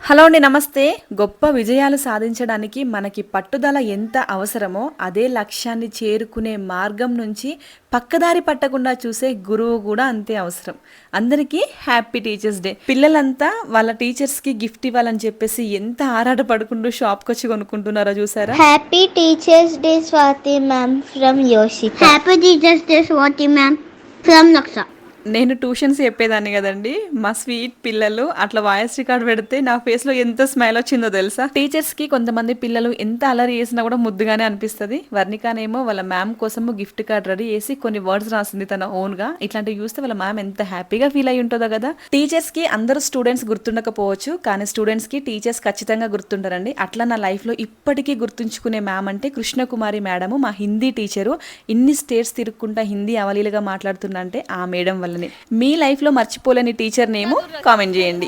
Hello అండి, నమస్తే. గొప్ప విజయాలు సాధించడానికి మనకి పట్టుదల ఎంత అవసరమో, అదే లక్ష్యాన్ని చేరుకునే మార్గం నుంచి పక్కదారి పట్టకుండా చూసే గురువు కూడా అంతే అవసరం. అందరికీ హ్యాపీ టీచర్స్ డే. పిల్లలంతా వాళ్ళ టీచర్స్కి గిఫ్ట్ ఇవ్వాలని చెప్పేసి ఎంత ఆరాట పడుకుంటూ షాప్కి వచ్చి కొనుక్కుంటున్నారో చూసారా. Happy Teachers Day, Swati ma'am from Yoshika. Happy Teachers Day, Swati ma'am from Naksha. నేను ట్యూషన్స్ చెప్పేదాన్ని కదండి. మా స్వీట్ పిల్లలు అట్లా వాయిస్ రికార్డ్ పెడితే నా ఫేస్ లో ఎంత స్మైల్ వచ్చిందో తెలుసా. టీచర్స్ కి కొంతమంది పిల్లలు ఎంత అలరి చేసినా కూడా ముద్దుగానే అనిపిస్తుంది. వర్ణికానేమో వాళ్ళ మ్యామ్ కోసము గిఫ్ట్ కార్డ్ రెడీ చేసి కొన్ని వర్డ్స్ రాసింది తన ఓన్ గా. ఇట్లాంటివి చూస్తే వాళ్ళ మ్యామ్ ఎంత హ్యాపీగా ఫీల్ అయి ఉంటుందో కదా. టీచర్స్ కి అందరూ స్టూడెంట్స్ గుర్తుండకపోవచ్చు, కానీ స్టూడెంట్స్ కి టీచర్స్ ఖచ్చితంగా గుర్తుంటారండి. అట్లా నా లైఫ్ లో ఇప్పటికీ గుర్తుంచుకునే మ్యామ్ అంటే కృష్ణకుమారి మేడము, మా హిందీ టీచరు. ఇన్ని స్టేట్స్ తిరుక్కుంటా హిందీ అవలీలుగా మాట్లాడుతున్నా అంటే ఆ మేడం వల్ల. మీ లైఫ్లో మర్చిపోలేని టీచర్ నేమో కామెంట్ చేయండి.